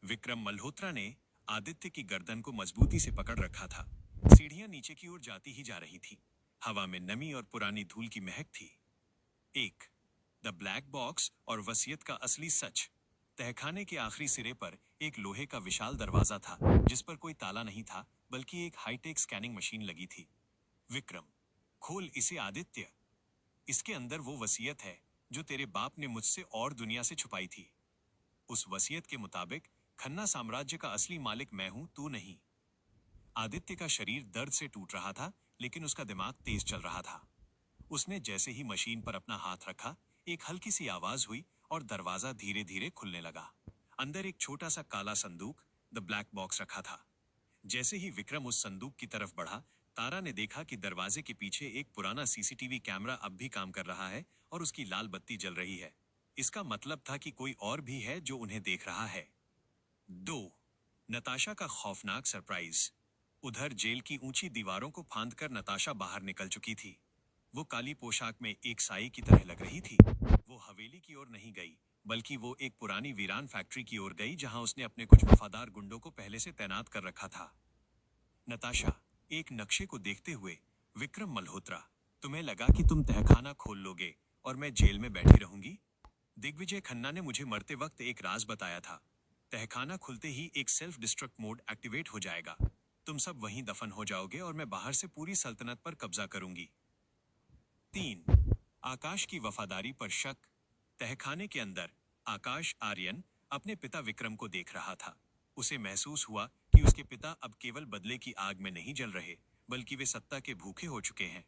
विक्रम मल्होत्रा ने आदित्य की गर्दन को मजबूती से पकड़ रखा था। सीढ़ियां नीचे की ओर जाती ही जा रही थी। हवा में नमी और पुरानी धूल की महक थी। 1. द ब्लैक बॉक्स और वसीयत का असली सच। तहखाने के आखिरी सिरे पर एक लोहे का विशाल दरवाजा था, जिस पर कोई ताला नहीं था, बल्कि एक हाईटेक स्कैनिंग मशीन लगी थी। विक्रम, खोल इसे आदित्य। इसके अंदर वो वसीयत है जो तेरे बाप ने मुझसे और दुनिया से छुपाई थी। उस वसीयत के मुताबिक खन्ना साम्राज्य का असली मालिक मैं हूं, तू नहीं। आदित्य का शरीर दर्द से टूट रहा था, लेकिन उसका दिमाग तेज चल रहा था। उसने जैसे ही मशीन पर अपना हाथ रखा, एक हल्की सी आवाज हुई और दरवाजा धीरे धीरे खुलने लगा। अंदर एक छोटा सा काला संदूक, द ब्लैक बॉक्स, रखा था। जैसे ही विक्रम उस संदूक की तरफ बढ़ा, तारा ने देखा कि दरवाजे के पीछे एक पुराना सीसीटीवी कैमरा अब भी काम कर रहा है और उसकी लाल बत्ती जल रही है। इसका मतलब था कि कोई और भी है जो उन्हें देख रहा है। 2. नताशा का खौफनाक सरप्राइज। उधर जेल की ऊंची दीवारों को फांदकर नताशा बाहर निकल चुकी थी। वो काली पोशाक में एक साई की तरह लग रही थी। वो हवेली की ओर नहीं गई, बल्कि वो एक पुरानी वीरान फैक्ट्री की ओर गई जहां उसने अपने कुछ वफादार गुंडों को पहले से तैनात कर रखा था। नताशा, एक नक्शे को देखते हुए, विक्रम मल्होत्रा, तुम्हें लगा कि तुम तहखाना खोल लोगे और मैं जेल में बैठी रहूंगी? दिग्विजय खन्ना ने मुझे मरते वक्त एक राज बताया था। तहखाना खुलते ही एक सेल्फ डिस्ट्रक्ट मोड एक्टिवेट हो जाएगा। तुम सब वहीं दफन हो जाओगे और मैं बाहर से पूरी सल्तनत पर कब्जा करूंगी। 3. आकाश की वफादारी पर शक। तहखाने के अंदर आकाश आर्यन अपने पिता विक्रम को देख रहा था। उसे महसूस हुआ कि उसके पिता अब केवल बदले की आग में नहीं जल रहे, बल्कि वे सत्ता के भूखे हो चुके हैं।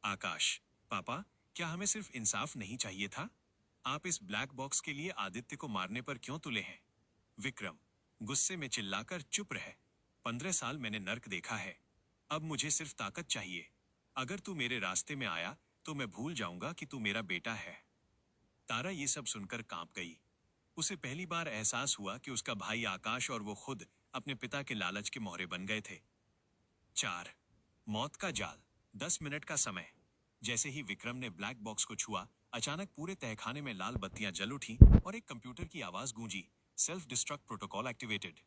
आकाश, पापा, क्या हमें सिर्फ इंसाफ नहीं चाहिए था? आप इस ब्लैक बॉक्स के लिए आदित्य को मारने पर क्यों तुले हैं? विक्रम, गुस्से में चिल्लाकर चुप रह। 15 साल मैंने नर्क देखा है। अब मुझे सिर्फ ताकत चाहिए। अगर तू मेरे रास्ते में आया तो मैं भूल जाऊंगा कि तू मेरा बेटा है। तारा ये सब सुनकर कांप गई। उसे पहली बार एहसास हुआ कि उसका भाई आकाश और वो खुद अपने पिता के लालच के मोहरे बन गए थे। 4. मौत का जाल। 10 मिनट का समय। जैसे ही विक्रम ने ब्लैक बॉक्स को छुआ, अचानक पूरे तहखाने में लाल बत्तियां जल उठी और एक कंप्यूटर की आवाज गूंजी, सेल्फ डिस्ट्रक्ट प्रोटोकॉल एक्टिवेटेड।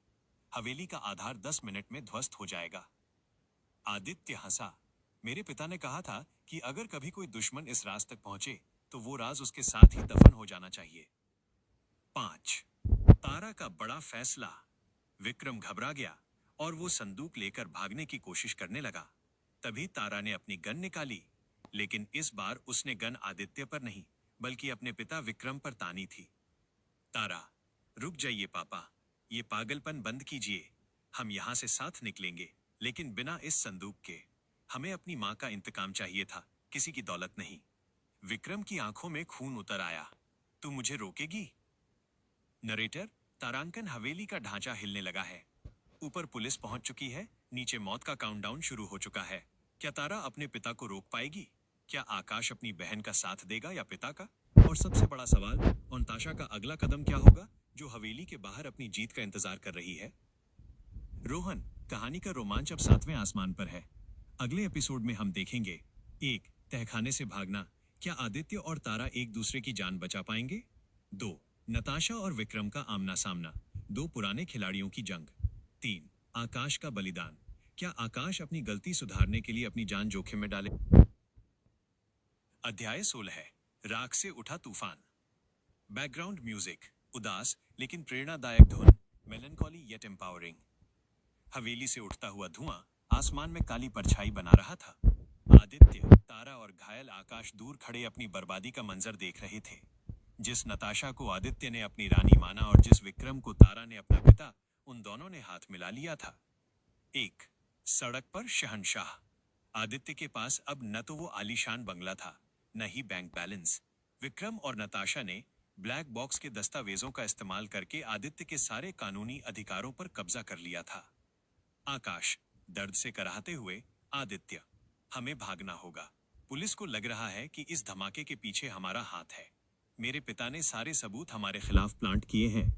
हवेली का आधार 10 मिनट में ध्वस्त हो जाएगा। आदित्य हंसा। मेरे पिता ने कहा था कि अगर कभी कोई दुश्मन इस राज तक पहुंचे तो वो राज उसके साथ ही दफन हो जाना चाहिए। 5. तारा का बड़ा फैसला। विक्रम घबरा गया और वो संदूक लेकर भागने की कोशिश करने लगा। तभी तारा ने अपनी गन निकाली, लेकिन इस बार उसने गन आदित्य पर नहीं, बल्कि अपने पिता विक्रम पर तानी थी। तारा, रुक जाइए पापा, ये पागलपन बंद कीजिए। हम यहाँ से साथ निकलेंगे, लेकिन बिना इस संदूक के। हमें अपनी माँ का इंतकाम चाहिए था, किसी की दौलत नहीं। विक्रम की आंखों में खून उतर आया। तू मुझे रोकेगी? नरेटर, तारांकन हवेली का ढांचा हिलने लगा है। ऊपर पुलिस पहुंच चुकी है, नीचे मौत का काउंटडाउन शुरू हो चुका है। क्या तारा अपने पिता को रोक पाएगी? क्या आकाश अपनी बहन का साथ देगा या पिता का? और सबसे बड़ा सवाल, नताशा का अगला कदम क्या होगा, जो हवेली के बाहर अपनी जीत का इंतजार कर रही है? रोहन, कहानी का रोमांच अब 7वें आसमान पर है। अगले एपिसोड में हम देखेंगे, 1. तहखाने से भागना, क्या आदित्य और तारा एक दूसरे की जान बचा पाएंगे? 2. नताशा और विक्रम का आमना सामना, दो पुराने खिलाड़ियों की जंग। 3. आकाश का बलिदान, क्या आकाश अपनी गलती सुधारने के लिए अपनी जान जोखिम में डाले? अध्याय 16, राख से उठा तूफान। बैकग्राउंड म्यूजिक, उदास लेकिन प्रेरणादायक धुन, मेलनकॉली येट एम्पावरिंग। हवेली से उठता हुआ धुआं आसमान में काली परछाई बना रहा था। आदित्य, तारा और घायल आकाश दूर खड़े अपनी बर्बादी का मंजर देख रहे थे। जिस नताशा को आदित्य ने अपनी रानी माना और जिस विक्रम को तारा ने अपना पिता, उन दोनों ने हाथ मिला लिया था। 1. सड़क पर शहंशाह। आदित्य के पास अब न तो वो आलीशान बंगला था, न ही बैंक बैलेंस। विक्रम और नताशा ने ब्लैक बॉक्स के दस्तावेजों का इस्तेमाल करके आदित्य के सारे कानूनी अधिकारों पर कब्जा कर लिया था। आकाश, दर्द से कराहते हुए, आदित्य, हमें भागना होगा। पुलिस को लग रहा है कि इस धमाके के पीछे हमारा हाथ है। मेरे पिता ने सारे सबूत हमारे खिलाफ प्लांट किए हैं।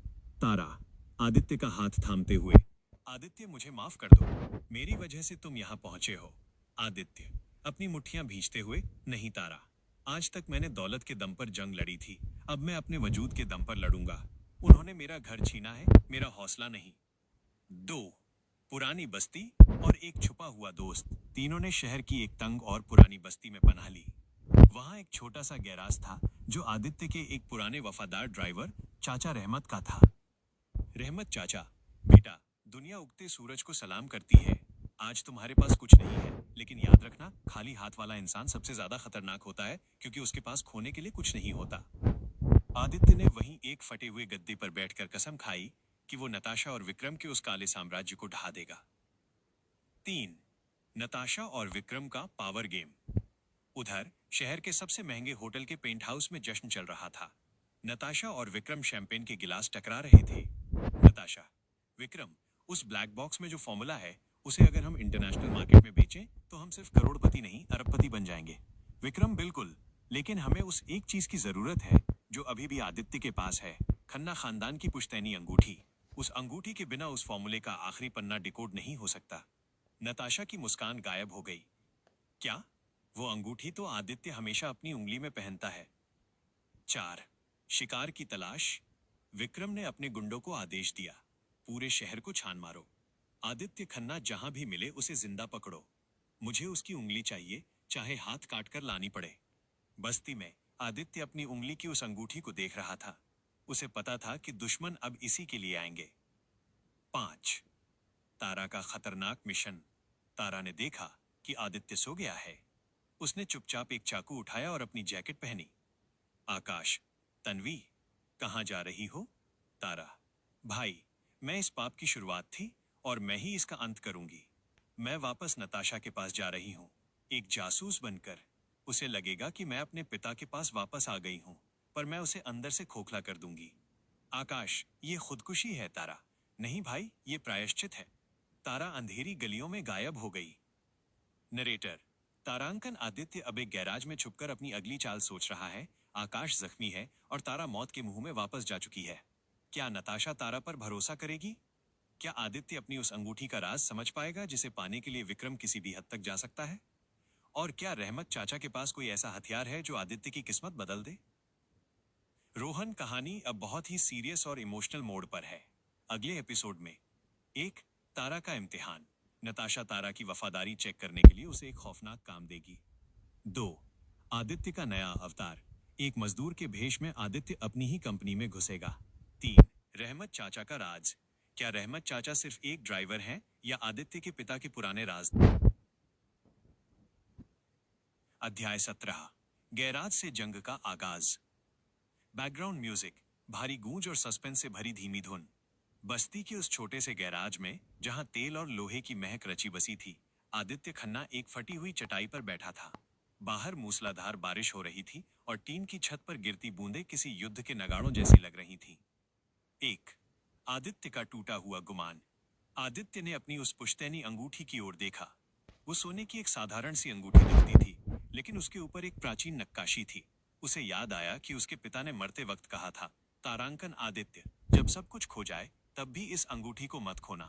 तारा, आदित्य का हाथ थामते हुए, आदित्य मुझे माफ कर दो, मेरी वजह से तुम यहाँ पहुंचे हो। आदित्य, अपनी मुट्ठियां भींचते हुए, नहीं तारा, आज तक मैंने दौलत के दम पर जंग लड़ी थी, अब मैं अपने वजूद के दम पर लड़ूंगा। उन्होंने मेरा घर छीना है, मेरा हौसला नहीं। 2. पुरानी बस्ती और एक छुपा हुआ दोस्त, तीनों ने शहर की एक तंग और पुरानी बस्ती में पनाह ली। वहां एक छोटा सा गैराज था, जो आदित्य के एक पुराने वफादार ड्राइवर चाचा रहमत का था। रहमत चाचा, बेटा, दुनिया उगते सूरज को सलाम करती है। आज तुम्हारे पास कुछ नहीं है, लेकिन याद रखना, खाली हाथ वाला इंसान सबसे ज्यादा खतरनाक होता है, क्योंकि उसके पास खोने के लिए कुछ नहीं होता। आदित्य ने वहीं एक फटे हुए गद्दे पर बैठकर कसम खाई कि वो नताशा और विक्रम के उस काले साम्राज्य को ढहा देगा। 3. नताशा और विक्रम का पावर गेम। उधर शहर के सबसे महंगे होटल के पेंट हाउस में जश्न चल रहा था। नताशा और विक्रम शैंपेन के गिलास टकरा रहे थे। नताशा, विक्रम, उस ब्लैक बॉक्स में जो फॉर्मूला है, उसे अगर हम इंटरनेशनल मार्केट में बेचें तो हम सिर्फ करोड़पति नहीं, अरबपति बन जाएंगे। विक्रम, बिल्कुल, लेकिन हमें उस एक चीज की जरूरत है जो अभी भी आदित्य के पास है, खन्ना खानदान की पुश्तैनी अंगूठी। उस अंगूठी के बिना उस फॉर्मूले का आखिरी पन्ना डिकोड नहीं हो सकता। नताशा की मुस्कान गायब हो गई। क्या? वो अंगूठी तो आदित्य हमेशा अपनी उंगली में पहनता है। 4. शिकार की तलाश। विक्रम ने अपने गुंडों को आदेश दिया, पूरे शहर को छान मारो। आदित्य खन्ना जहां भी मिले उसे जिंदा पकड़ो। मुझे उसकी उंगली चाहिए, चाहे हाथ काट कर लानी पड़े। बस्ती में आदित्य अपनी उंगली की उस अंगूठी को देख रहा था। उसे पता था कि दुश्मन अब इसी के लिए आएंगे। 5. तारा का खतरनाक मिशन। तारा ने देखा कि आदित्य सो गया है। उसने चुपचाप एक चाकू उठाया और अपनी जैकेट पहनी। आकाश, तन्वी, कहां जा रही हो? तारा, भाई, मैं इस पाप की शुरुआत थी और मैं ही इसका अंत करूंगी। मैं वापस नताशा के पास जा रही हूं, एक जासूस बनकर। उसे लगेगा कि मैं अपने पिता के पास वापस आ गई हूं, पर मैं उसे अंदर से खोखला कर दूंगी। आकाश, ये खुदकुशी है तारा। नहीं भाई, ये प्रायश्चित है। तारा अंधेरी गलियों में गायब हो गई। नरेटर, तारांकन आदित्य अब एक गैराज में छुपकर अपनी अगली चाल सोच रहा है। आकाश जख्मी है और तारा मौत के मुंह में वापस जा चुकी है। क्या नताशा तारा पर भरोसा करेगी? क्या आदित्य अपनी उस अंगूठी का राज समझ पाएगा जिसे पाने के लिए विक्रम किसी भी हद तक जा सकता है? और क्या रहमत चाचा के पास कोई ऐसा हथियार है जो आदित्य की किस्मत बदल दे? रोहन, कहानी अब बहुत ही सीरियस और इमोशनल मोड पर है। अगले एपिसोड में 1. तारा का इम्तिहान। नताशा तारा की वफादारी चेक करने के लिए उसे एक खौफनाक काम देगी। 2. आदित्य का नया अवतार। एक मजदूर के भेष में आदित्य अपनी ही कंपनी में घुसेगा। 3. रहमत चाचा का राज। क्या रहमत चाचा सिर्फ एक ड्राइवर हैं या आदित्य के पिता के पुराने राज? अध्याय 17, गैराज से जंग का आगाज। बैकग्राउंड म्यूजिक, भारी गूंज और सस्पेंस से भरी धीमी धुन। बस्ती के उस छोटे से गैराज में, जहां तेल और लोहे की महक रची बसी थी, आदित्य खन्ना एक फटी हुई चटाई पर बैठा था। बाहर मूसलाधार बारिश हो रही थी और टीन की छत पर गिरती बूंदें किसी युद्ध के नगाड़ों जैसी लग रही थीं। एक आदित्य का टूटा हुआ गुमान। आदित्य ने अपनी उस पुश्तैनी अंगूठी की ओर देखा। वो सोने की एक साधारण सी अंगूठी दिखती थी, लेकिन उसके ऊपर एक प्राचीन नक्काशी थी। उसे याद आया कि उसके पिता ने मरते वक्त कहा था, तारांकन आदित्य, जब सब कुछ खो जाए तब भी इस अंगूठी को मत खोना।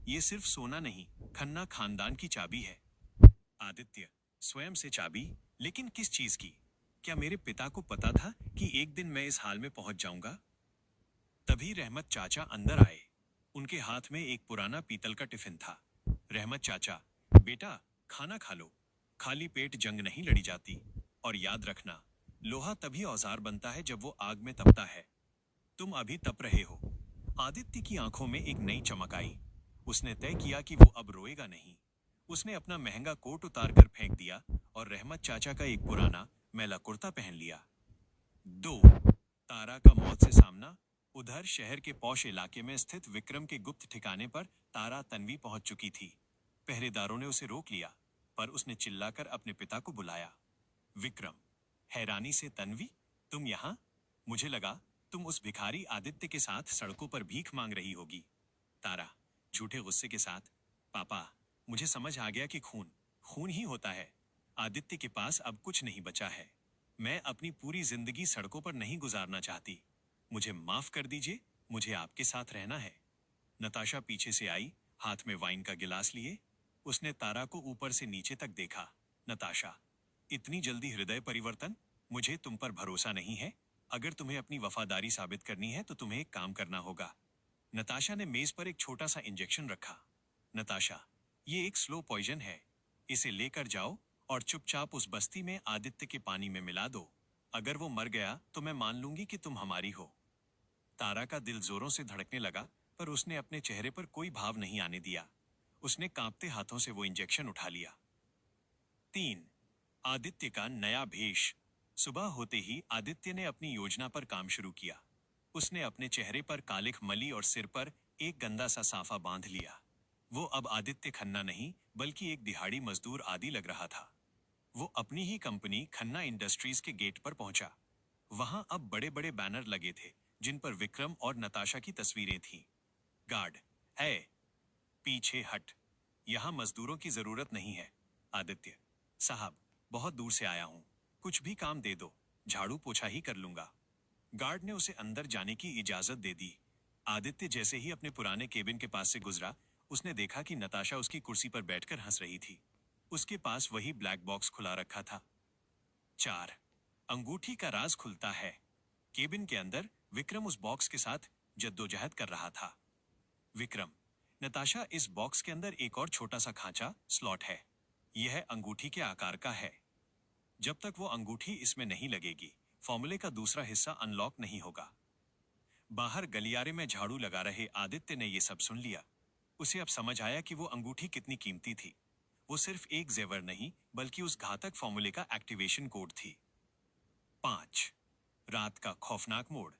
ये सिर्फ सोना नहीं, खन्ना खानदान की चाबी है। आदित्य, स्वयं से चाबी? लेकिन किस चीज की? क्या मेरे पिता को पता था कि एक दिन मैं इस हाल में पहुंच जाऊंगा? तभी रहमत चाचा अंदर आए। उनके हाथ में एक पुराना पीतल का टिफिन था। रहमत चाचा, बेटा, खाना खा लो। खाली पेट जंग नहीं लड़ी जाती। और याद रखना, लोहा तभी औजार बनता है जब वो आग में तपता है। तुम अभी तप रहे हो। आदित्य की आंखों में एक नई चमक आई। उसने तय किया कि वो अब रोएगा नहीं। उसने अपना महंगा कोट उतार कर फेंक दिया और रहमत चाचा का एक पुराना मैला कुर्ता पहन लिया। 2 तारा का मौत से सामना। उधर शहर के पौष इलाके में स्थित विक्रम के गुप्त ठिकाने पर तारा तन्वी पहुंच चुकी थी। पहरेदारों ने उसे रोक लिया, पर उसने चिल्लाकर अपने पिता को बुलाया। विक्रम, हैरानी से, तन्वी, तुम यहाँ? मुझे लगा तुम उस भिखारी आदित्य के साथ सड़कों पर भीख मांग रही होगी। तारा, झूठे गुस्से के साथ, पापा, मुझे समझ आ गया कि खून खून ही होता है। आदित्य के पास अब कुछ नहीं बचा है। मैं अपनी पूरी जिंदगी सड़कों पर नहीं गुजारना चाहती। मुझे माफ कर दीजिए, मुझे आपके साथ रहना है। नताशा पीछे से आई, हाथ में वाइन का गिलास लिए। उसने तारा को ऊपर से नीचे तक देखा। नताशा, इतनी जल्दी हृदय परिवर्तन? मुझे तुम पर भरोसा नहीं है। अगर तुम्हें अपनी वफादारी साबित करनी है तो तुम्हें एक काम करना होगा। नताशा ने मेज पर एक छोटा सा इंजेक्शन रखा। नताशा, ये एक स्लो पॉइजन है। इसे लेकर जाओ और चुपचाप उस बस्ती में आदित्य के पानी में मिला दो। अगर वो मर गया तो मैं मान लूंगी कि तुम हमारी हो। तारा का दिल जोरों से धड़कने लगा, पर उसने अपने चेहरे पर कोई भाव नहीं आने दिया। उसने कांपते हाथों से वो इंजेक्शन उठा लिया। 3 आदित्य का नया भेष। सुबह होते ही आदित्य ने अपनी योजना पर काम शुरू किया। उसने अपने चेहरे पर कालिख मली और सिर पर एक गंदा सा साफा बांध लिया। वो अब आदित्य खन्ना नहीं, बल्कि एक दिहाड़ी मजदूर आदि लग रहा था। वो अपनी ही कंपनी खन्ना इंडस्ट्रीज के गेट पर पहुंचा। वहां अब बड़े बड़े बैनर लगे थे, जिन पर विक्रम और नताशा की तस्वीरें थीं। गार्ड, है, पीछे हट। यहां मजदूरों की जरूरत नहीं है। आदित्य साहब, बहुत दूर से आया हूं। कुछ भी काम दे दो, झाड़ू पोछा ही कर लूंगा। गार्ड ने उसे अंदर जाने की इजाजत दे दी। आदित्य जैसे ही अपने पुराने केबिन के पास से गुजरा, उसने देखा कि नताशा उसकी कुर्सी पर बैठकर हंस रही थी। उसके पास वही ब्लैक बॉक्स खुला रखा था। 4 अंगूठी का राज खुलता है। केबिन के अंदर विक्रम उस बॉक्स के साथ जद्दोजहद कर रहा था। विक्रम, नताशा, इस बॉक्स के अंदर एक और छोटा सा खांचा स्लॉट है। यह अंगूठी के आकार का है। जब तक वो अंगूठी इसमें नहीं लगेगी, फॉर्मूले का दूसरा हिस्सा अनलॉक नहीं होगा। बाहर गलियारे में झाड़ू लगा रहे आदित्य ने यह सब सुन लिया। उसे अब समझ आया कि वो अंगूठी कितनी कीमती थी। वो सिर्फ एक जेवर नहीं, बल्कि उस घातक फॉर्मूले का एक्टिवेशन कोड थी। 5 रात का खौफनाक मोड़।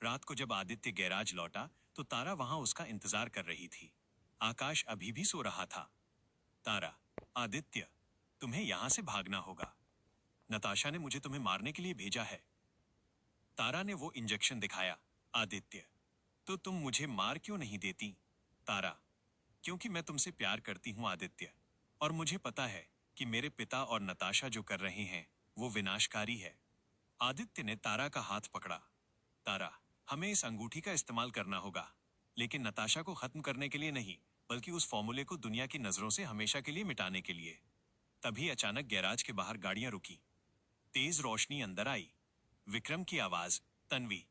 रात को जब आदित्य गैराज लौटा तो तारा वहां उसका इंतजार कर रही थी। आकाश अभी भी सो रहा था। तारा, आदित्य, तुम्हें यहां से भागना होगा। नताशा ने मुझे तुम्हें मारने के लिए भेजा है। तारा ने वो इंजेक्शन दिखाया। आदित्य, तो तुम मुझे मार क्यों नहीं देती? तारा, क्योंकि मैं तुमसे प्यार करती हूं आदित्य, और मुझे पता है कि मेरे पिता और नताशा जो कर रहे हैं वो विनाशकारी है। आदित्य ने तारा का हाथ पकड़ा। तारा, हमें इस अंगूठी का इस्तेमाल करना होगा, लेकिन नताशा को खत्म करने के लिए नहीं, बल्कि उस फॉर्मूले को दुनिया की नजरों से हमेशा के लिए मिटाने के लिए। तभी अचानक गैराज के बाहर गाड़ियां रुकी। तेज रोशनी अंदर आई। विक्रम की आवाज, तन्वी,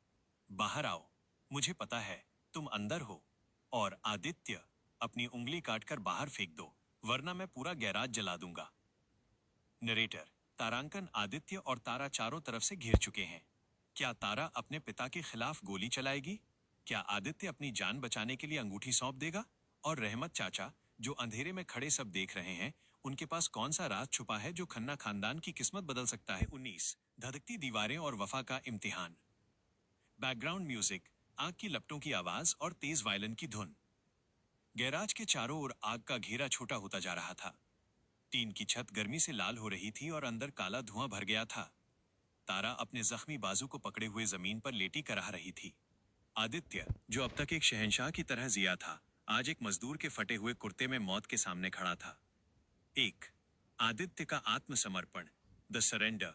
बाहर आओ। मुझे पता है तुम अंदर हो। और आदित्य, अपनी उंगली काटकर बाहर फेंक दो, वरना मैं पूरा गैराज जला दूंगा। नरेटर, तारांकन आदित्य और तारा चारों तरफ से घिर चुके हैं। क्या तारा अपने पिता के खिलाफ गोली चलाएगी? क्या आदित्य अपनी जान बचाने के लिए अंगूठी सौंप देगा? और रहमत चाचा, जो अंधेरे में खड़े सब देख रहे हैं, उनके पास कौन सा राज छुपा है जो खन्ना खानदान की किस्मत बदल सकता है? 19 धधकती दीवारें और वफा का इम्तिहान। बैकग्राउंड म्यूजिक, आग की लपटों की आवाज और तेज वायलिन की धुन। गैराज के चारों ओर आग का घेरा छोटा होता जा रहा था। टीन की छत गर्मी से लाल हो रही थी और अंदर काला धुआं भर गया था। तारा अपने जख्मी बाजू को पकड़े हुए जमीन पर लेटी कराह रही थी। आदित्य, जो अब तक एक शहंशाह की तरह जिया था, आज एक मजदूर के फटे हुए कुर्ते में मौत के सामने खड़ा था। एक, आदित्य का आत्मसमर्पण, द सरेंडर।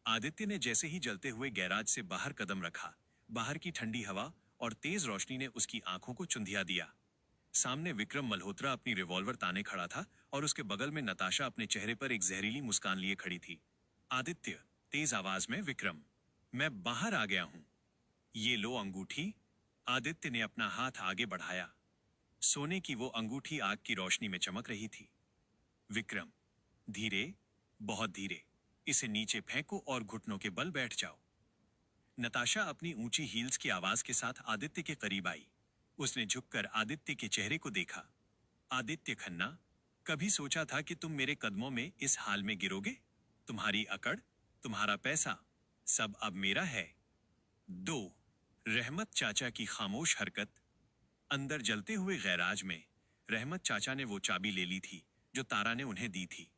आदित्य ने जैसे ही जलते हुए गैराज से बाहर कदम रखा, बाहर की ठंडी हवा और तेज रोशनी ने उसकी आंखों को चुंधिया दिया। सामने विक्रम मल्होत्रा अपनी रिवॉल्वर ताने खड़ा था और उसके बगल में नताशा अपने चेहरे पर एक जहरीली मुस्कान लिए खड़ी थी। आदित्य, तेज आवाज में, विक्रम, मैं बाहर आ गया हूं। ये लो अंगूठी। आदित्य ने अपना हाथ आगे बढ़ाया। सोने की वो अंगूठी आग की रोशनी में चमक रही थी। विक्रम, धीरे, बहुत धीरे, इसे नीचे फेंको और घुटनों के बल बैठ जाओ। नताशा अपनी ऊंची हील्स की आवाज के साथ आदित्य के करीब आई। उसने झुककर आदित्य के चेहरे को देखा। आदित्य खन्ना, कभी सोचा था कि तुम मेरे कदमों में इस हाल में गिरोगे? तुम्हारी अकड़, तुम्हारा पैसा, सब अब मेरा है। 2, रहमत चाचा की खामोश हरकत। अंदर जलते हुए गैराज में रहमत चाचा ने वो चाबी ले ली थी जो तारा ने उन्हें दी थी।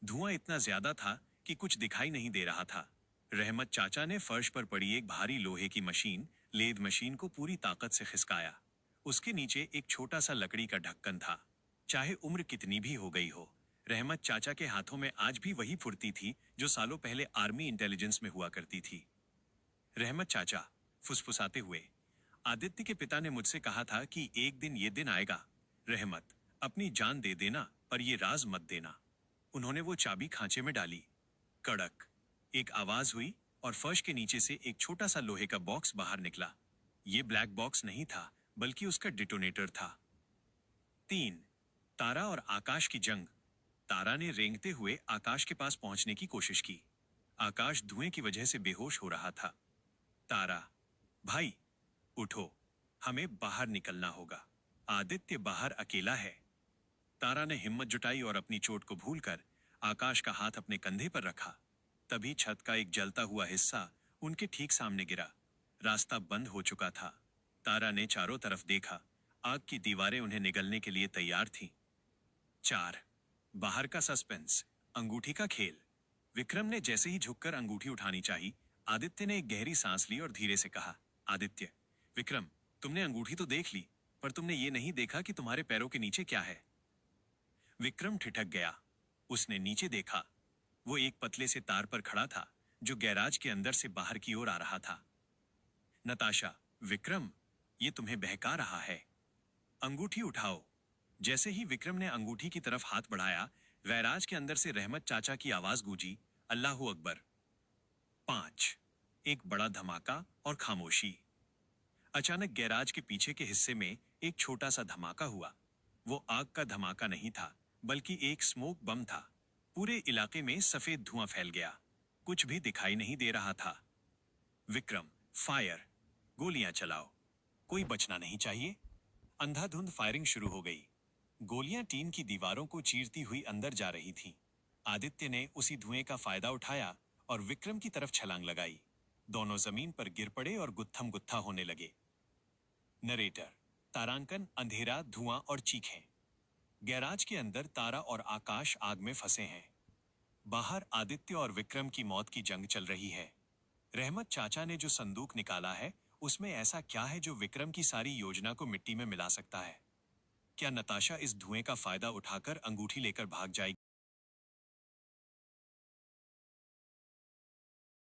धुआं इतना ज्यादा था कि कुछ दिखाई नहीं दे रहा था। रहमत चाचा ने फर्श पर पड़ी एक भारी लोहे की मशीन, लेद मशीन को पूरी ताकत से खिसकाया। उसके नीचे एक छोटा सा लकड़ी का ढक्कन था। चाहे उम्र कितनी भी हो गई हो, रहमत चाचा के हाथों में आज भी वही फुर्ती थी जो सालों पहले आर्मी इंटेलिजेंस में हुआ करती थी। रहमत चाचा, फुसफुसाते हुए, आदित्य के पिता ने मुझसे कहा था कि एक दिन ये दिन आएगा। रहमत, अपनी जान दे देना पर ये राज मत देना। उन्होंने वो चाबी खांचे में डाली। कड़क एक आवाज हुई और फर्श के नीचे से एक छोटा सा लोहे का बॉक्स बाहर निकला। ये ब्लैक बॉक्स नहीं था, बल्कि उसका डिटोनेटर था। 3, तारा और आकाश की जंग। तारा ने रेंगते हुए आकाश के पास पहुंचने की कोशिश की। आकाश धुएं की वजह से बेहोश हो रहा था। तारा, भाई, उठो, हमें बाहर निकलना होगा। आदित्य बाहर अकेला है। तारा ने हिम्मत जुटाई और अपनी चोट को भूलकर आकाश का हाथ अपने कंधे पर रखा। तभी छत का एक जलता हुआ हिस्सा उनके ठीक सामने गिरा। रास्ता बंद हो चुका था। तारा ने चारों तरफ देखा। आग की दीवारें उन्हें निगलने के लिए तैयार थीं। 4, बाहर का सस्पेंस, अंगूठी का खेल। विक्रम ने जैसे ही झुककर अंगूठी उठानी चाही, आदित्य ने एक गहरी सांस ली और धीरे से कहा, आदित्य, विक्रम, तुमने अंगूठी तो देख ली, पर तुमने ये नहीं देखा कि तुम्हारे पैरों के नीचे क्या है। विक्रम ठिठक गया। उसने नीचे देखा। वो एक पतले से तार पर खड़ा था जो गैराज के अंदर से बाहर की ओर आ रहा था। नताशा, विक्रम, ये तुम्हें बहका रहा है। अंगूठी उठाओ। जैसे ही विक्रम ने अंगूठी की तरफ हाथ बढ़ाया, गैराज के अंदर से रहमत चाचा की आवाज गूंजी, अल्लाहू अकबर। 5, एक बड़ा धमाका और खामोशी। अचानक गैराज के पीछे के हिस्से में एक छोटा सा धमाका हुआ। वो आग का धमाका नहीं था, बल्कि एक स्मोक बम था। पूरे इलाके में सफेद धुआं फैल गया। कुछ भी दिखाई नहीं दे रहा था। विक्रम, फायर, गोलियां चलाओ, कोई बचना नहीं चाहिए। अंधाधुंध फायरिंग शुरू हो गई। गोलियां टीन की दीवारों को चीरती हुई अंदर जा रही थीं। आदित्य ने उसी धुएं का फायदा उठाया और विक्रम की तरफ छलांग लगाई। दोनों जमीन पर गिर पड़े और गुत्थम गुत्था होने लगे। नरेटर, तारांकन, अंधेरा, धुआं और चीखें। गैराज के अंदर तारा और आकाश आग में फंसे हैं। बाहर आदित्य और विक्रम की मौत की जंग चल रही है। रहमत चाचा ने जो संदूक निकाला है, उसमें ऐसा क्या है जो विक्रम की सारी योजना को मिट्टी में मिला सकता है? क्या नताशा इस धुएं का फायदा उठाकर अंगूठी लेकर भाग जाएगी?